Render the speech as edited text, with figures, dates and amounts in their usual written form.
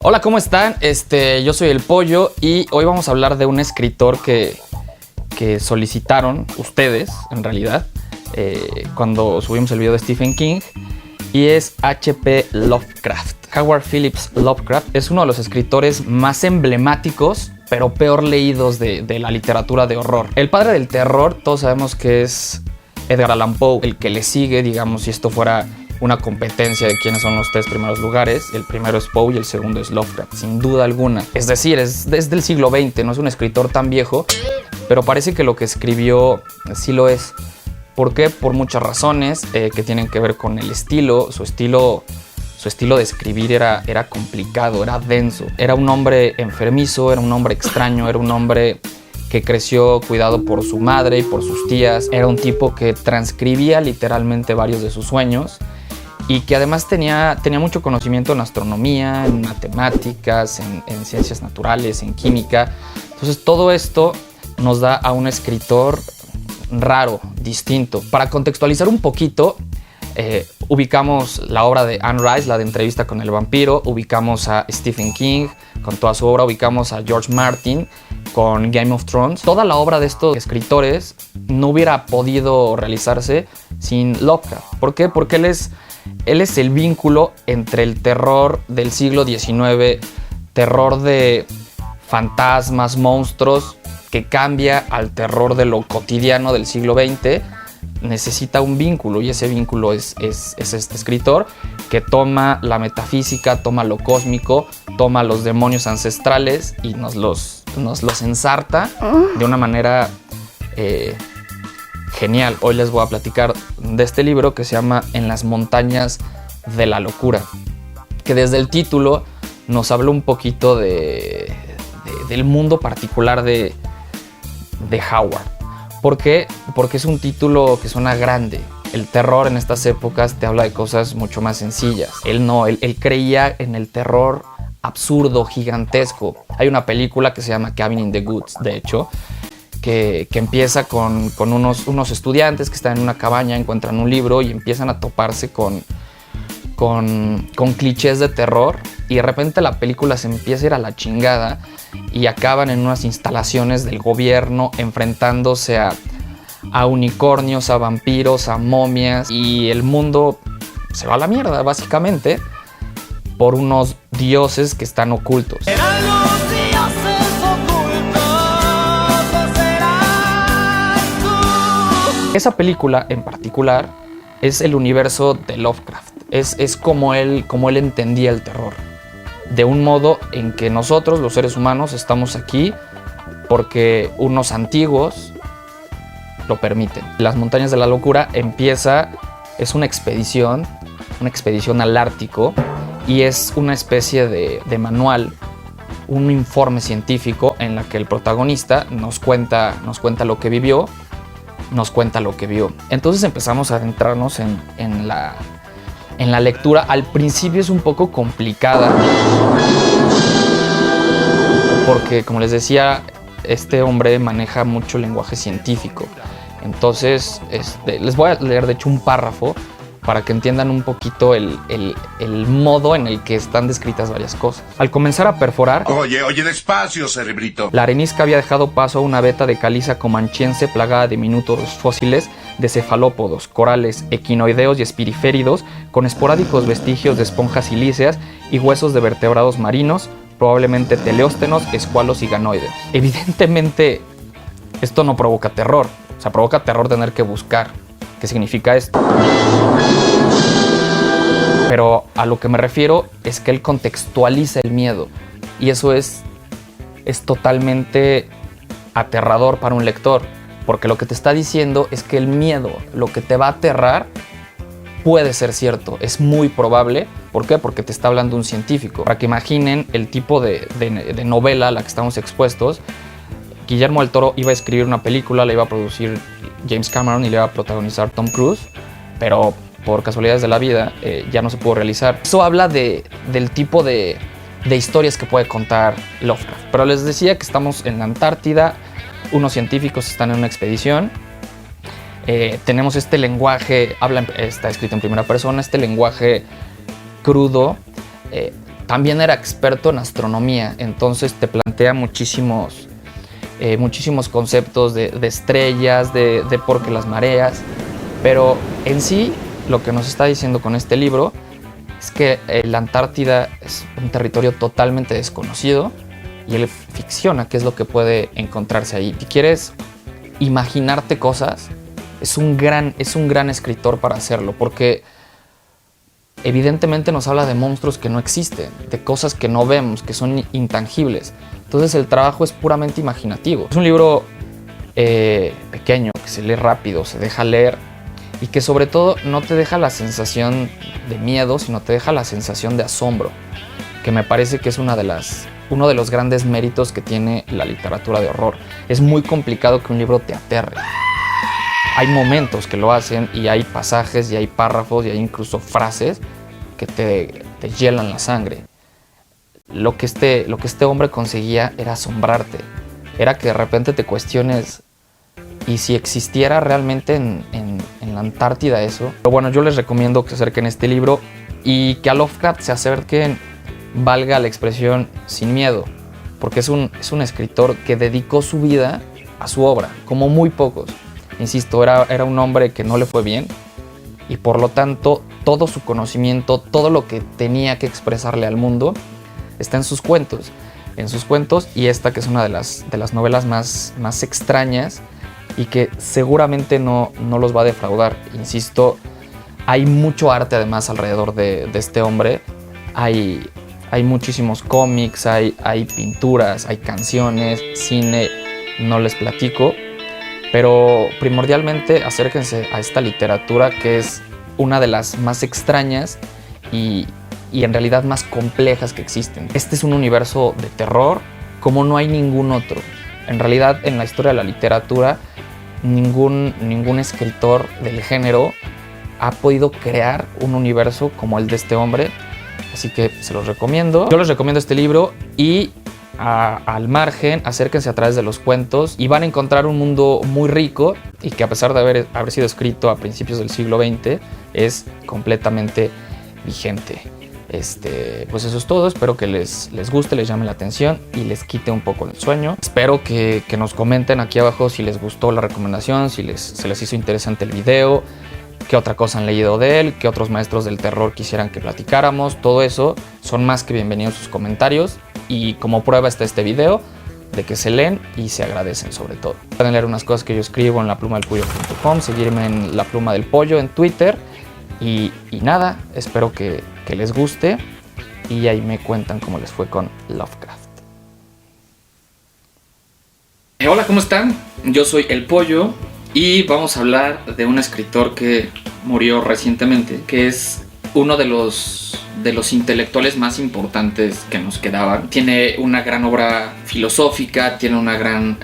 Hola, ¿cómo están? Yo soy El Pollo y hoy vamos a hablar de un escritor que solicitaron ustedes, en realidad, cuando subimos el video de Stephen King, y es H.P. Lovecraft. Howard Phillips Lovecraft es uno de los escritores más emblemáticos, pero peor leídos de la literatura de horror. El padre del terror, todos sabemos que es Edgar Allan Poe. El que le sigue, digamos, si esto fuera una competencia de quiénes son los tres primeros lugares, el primero es Poe y el segundo es Lovecraft, sin duda alguna. Es decir, es desde el siglo XX, no es un escritor tan viejo, pero parece que lo que escribió sí lo es. ¿Por qué? Por muchas razones que tienen que ver con el estilo. Su estilo de escribir era complicado, era denso. Era un hombre enfermizo, era un hombre extraño, era un hombre que creció cuidado por su madre y por sus tías. Era un tipo que transcribía literalmente varios de sus sueños y que además tenía mucho conocimiento en astronomía, en matemáticas, en ciencias naturales, en química. Entonces todo esto nos da a un escritor raro, distinto. Para contextualizar un poquito, ubicamos la obra de Anne Rice, la de Entrevista con el vampiro, ubicamos a Stephen King con toda su obra, ubicamos a George Martin con Game of Thrones. Toda la obra de estos escritores no hubiera podido realizarse sin Lovecraft. ¿Por qué? Porque él es el vínculo entre el terror del siglo XIX, terror de fantasmas, monstruos, que cambia al terror de lo cotidiano del siglo XX. Necesita un vínculo y ese vínculo es este escritor que toma la metafísica, toma lo cósmico, toma los demonios ancestrales y nos los ensarta de una manera genial. Hoy les voy a platicar de este libro que se llama En las montañas de la locura, que desde el título nos habla un poquito del mundo particular de Howard. ¿Por qué? Porque es un título que suena grande. El terror en estas épocas te habla de cosas mucho más sencillas. Él creía en el terror absurdo, gigantesco. Hay una película que se llama Cabin in the Woods, de hecho, que empieza con unos estudiantes que están en una cabaña, encuentran un libro y empiezan a toparse con clichés de terror, y de repente la película se empieza a ir a la chingada y acaban en unas instalaciones del gobierno enfrentándose a unicornios, a vampiros, a momias, y el mundo se va a la mierda básicamente por unos dioses que están ocultos. Esa película en particular es el universo de Lovecraft. Es como él entendía el terror. De un modo en que nosotros, los seres humanos, estamos aquí porque unos antiguos lo permiten. Las montañas de la locura es una expedición al Ártico, y es una especie de manual, un informe científico en la que el protagonista nos cuenta lo que vivió, nos cuenta lo que vio. Entonces empezamos a adentrarnos en la lectura. Al principio es un poco complicada porque, como les decía, este hombre maneja mucho lenguaje científico. Entonces les voy a leer de hecho un párrafo para que entiendan un poquito el modo en el que están descritas varias cosas. Al comenzar a perforar... Oye, despacio, cerebrito. La arenisca había dejado paso a una veta de caliza comanchense plagada de diminutos fósiles de cefalópodos, corales, equinoideos y espiriféridos, con esporádicos vestigios de esponjas silíceas y huesos de vertebrados marinos, probablemente teleóstenos, escualos y ganoideos. Evidentemente, esto no provoca terror. O sea, provoca terror tener que buscar qué significa esto. Pero a lo que me refiero es que él contextualiza el miedo, y eso es totalmente aterrador para un lector, porque lo que te está diciendo es que el miedo, lo que te va a aterrar, puede ser cierto, es muy probable. ¿Por qué? Porque te está hablando un científico. Para que imaginen el tipo de novela a la que estamos expuestos. Guillermo del Toro iba a escribir una película, la iba a producir James Cameron y le iba a protagonizar Tom Cruise, pero por casualidades de la vida ya no se pudo realizar. Eso habla del tipo de historias que puede contar Lovecraft. Pero les decía que estamos en la Antártida, unos científicos están en una expedición, tenemos este lenguaje, está escrito en primera persona, este lenguaje crudo, también era experto en astronomía, entonces te plantea muchísimos conceptos de estrellas, de por qué las mareas, pero en sí lo que nos está diciendo con este libro es que la Antártida es un territorio totalmente desconocido y él ficciona qué es lo que puede encontrarse ahí. Si quieres imaginarte cosas, es un gran escritor para hacerlo, porque evidentemente nos habla de monstruos que no existen, de cosas que no vemos, que son intangibles. Entonces el trabajo es puramente imaginativo. Es un libro pequeño, que se lee rápido, se deja leer y que sobre todo no te deja la sensación de miedo, sino te deja la sensación de asombro, que me parece que es uno de los grandes méritos que tiene la literatura de horror. Es muy complicado que un libro te aterre. Hay momentos que lo hacen y hay pasajes y hay párrafos y hay incluso frases que te hielan la sangre. Lo que este hombre conseguía era asombrarte. Era que de repente te cuestiones, ¿y si existiera realmente en la Antártida eso? Pero bueno, yo les recomiendo que se acerquen a este libro y que a Lovecraft se acerquen, valga la expresión, sin miedo, porque es un escritor que dedicó su vida a su obra, como muy pocos. Insisto, era un hombre que no le fue bien y por lo tanto todo su conocimiento, todo lo que tenía que expresarle al mundo está en sus cuentos. Y esta que es una de las novelas más extrañas y que seguramente no los va a defraudar. Insisto, hay mucho arte además alrededor de este hombre. Hay muchísimos cómics, hay pinturas, hay canciones, cine, no les platico. Pero primordialmente acérquense a esta literatura que es una de las más extrañas y en realidad más complejas que existen. Este es un universo de terror como no hay ningún otro. En realidad, en la historia de la literatura, ningún escritor del género ha podido crear un universo como el de este hombre. Así que se los recomiendo. Yo les recomiendo este libro y al margen, acérquense a través de los cuentos y van a encontrar un mundo muy rico y que a pesar de haber sido escrito a principios del siglo XX, es completamente vigente. Pues eso es todo, espero que les guste, les llame la atención y les quite un poco el sueño. Espero que nos comenten aquí abajo si les gustó la recomendación, si se les hizo interesante el video, qué otra cosa han leído de él, qué otros maestros del terror quisieran que platicáramos. Todo eso son más que bienvenidos sus comentarios y como prueba está este video de que se leen y se agradecen sobre todo. Pueden leer unas cosas que yo escribo en laplumadelpollo.com, seguirme en La Pluma del Pollo en Twitter y nada, espero que les guste y ahí me cuentan cómo les fue con Lovecraft. Hola, ¿cómo están? Yo soy El Pollo y vamos a hablar de un escritor que murió recientemente, que es uno de los intelectuales más importantes que nos quedaban. Tiene una gran obra filosófica, tiene una gran